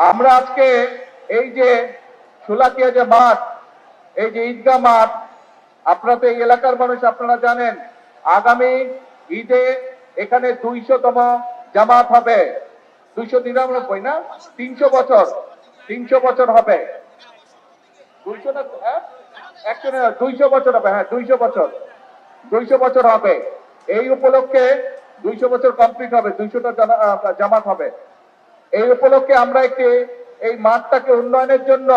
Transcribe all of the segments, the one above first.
আমরা আজকে এই যে শোলাকিয়া যে মাঠ, এই যে ঈদগাহ মাঠ, আপনারা তো এই এলাকার মানুষ, আপনারা জানেন আগামী ঈদে এখানে 200তম জামাত হবে। 299 না, 300 বছর, 300 বছর হবে। 200 না, 200 বছর হবে। হ্যাঁ, 200 বছর, 200 বছর হবে। এই উপলক্ষে 200 বছর কমপ্লিট হবে, 200টা জামাত হবে। এই উপলক্ষে আমরা এই মাঠটাকে উন্নয়নের জন্য,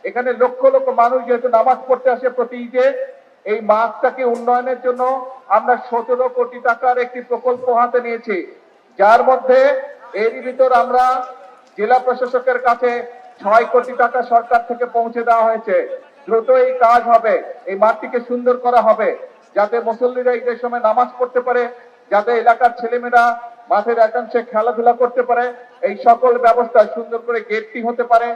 এখানে লক্ষ লক্ষ মানুষ যেহেতু নামাজ পড়তে আসে প্রতি ঈদে, এই মাঠটাকে উন্নয়নের জন্য আমরা 17 কোটি টাকার একটি প্রকল্প হাতে নিয়েছি, যার মধ্যে এরই ভিতর আমরা জেলা প্রশাসকের কাছে 6 কোটি টাকা সরকার থেকে পৌঁছে দেওয়া হয়েছে। দ্রুত এই কাজ হবে, এই মাঠটিকে সুন্দর করা হবে, যাতে মুসল্লিরা ঈদের সময় নামাজ পড়তে পারে, যাতে এলাকার ছেলেমেয়েরা মাঠের একাংশে খেলাধুলা করতে পারে, এই সকল ব্যবস্থা সুন্দর করে গেটটি হতে পারে।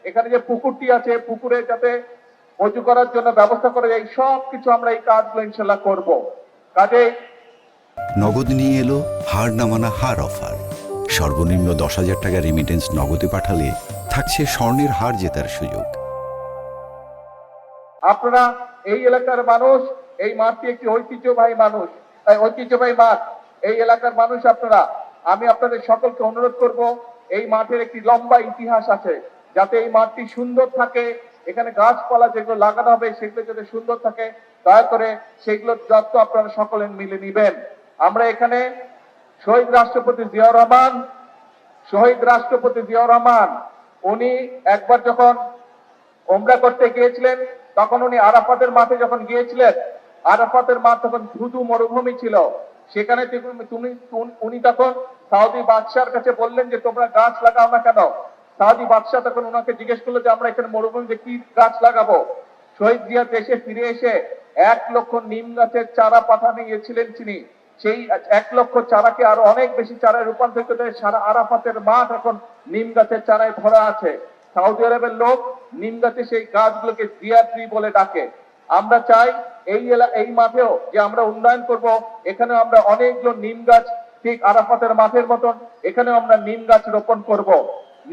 এখানে যে পুকুরটি আছে, পুকুরে যাতে অজু করার জন্য ব্যবস্থা করে, এই সব কিছু আমরা এই কাজগুলো ইনশাল্লাহ করব। কাজে নগদ নিয়ে এলো হার না মানা হার অফার। সর্বনিম্ন 10,000 টাকা রেমিটেন্স নগদে পাঠালে থাকছে স্বর্ণের হার জেতার সুযোগ। আপনারা এই এলাকার মানুষ, এই মাঠটি একটি ঐতিহ্যবাহী মাঠ, এই এলাকার মানুষ আপনারা, আমি আপনাদের সকলকে অনুরোধ করব, এই মাঠের একটি লম্বা ইতিহাস আছে, যাতে এই মাঠটি সুন্দর থাকে, এখানে গাছপালা যেগুলো লাগানো হবে সেগুলো যাতে সুন্দর থাকে, দয়া করে সেগুলোর যত্ন আপনারা সকলে মিলে নিবেন। আমরা এখানে শহীদ রাষ্ট্রপতি জিয়াউর রহমান উনি একবার যখন ওমরা করতে গিয়েছিলেন, তখন উনি আরাফাতের মাঠে যখন গিয়েছিলেন, আরাফাতের মাঠ তখন ধুধু মরুভূমি ছিল। সেখানে উনি তখন সাউদি বাদশার কাছে বললেন যে তোমরা গাছ লাগাও না কেন? সাউদি বাদশাহ তখন ওনাকে জিজ্ঞেস করলো যে আমরা এখানে মরুভূমিতে কি গাছ লাগাবো? শহীদ জিয়া দেশে ফিরে এসে 1 লক্ষ নিম গাছের চারা পাঠিয়েছিলেন তিনি। সেই 1 লক্ষ চারাকে আরো অনেক বেশি চারায় রূপান্তরিত করে সারা আরাফাতের মাঠ এখন নিম গাছের চারায় ভরা আছে। সৌদি আরবের লোক নিম গাছে সেই গাছগুলোকে জিয়া ট্রি বলে ডাকে। আমরা চাই এই মাঠেও যে আমরা উন্নয়ন করব, এখানেও আমরা অনেকগুলো নিম গাছ, ঠিক আরাফাতের মাঠের মতন এখানেও আমরা নিম গাছ রোপণ করব।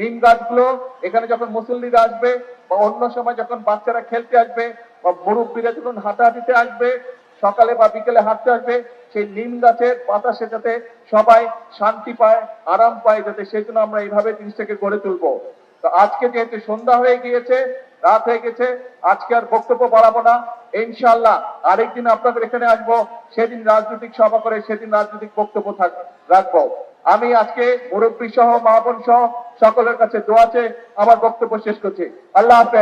নিম গাছগুলো এখানে যখন মুসল্লিরা আসবে, বা অন্য সময় যখন বাচ্চারা খেলতে আসবে, বা মুরব্বীরা যখন হাঁটাহাঁটিতে আসবে, সকালে বা বিকেলে হাঁটতে আসবে, সেই নিম গাছের বাতাসে যাতে সবাই শান্তি পায়, আরাম পায়, যাতে সেজন্য আমরা এইভাবে জিনিসটাকে গড়ে তুলবো। তো আজকে যেহেতু সন্ধ্যা হয়ে গিয়েছে, রাত হয়ে গেছে, আজকে আর বক্তব্য বাড়াবো না। ইনশাআল্লাহ আরেকদিন আপনাদের এখানে আসবো, সেদিন রাজনৈতিক সভা করে সেদিন রাজনৈতিক বক্তব্য রাখবো। আমি আজকে মুরব্বী সহ, মা বোন সহ সকলের কাছে দোয়া চেয়ে আমার বক্তব্য শেষ করছি। আল্লাহ হাফেজ।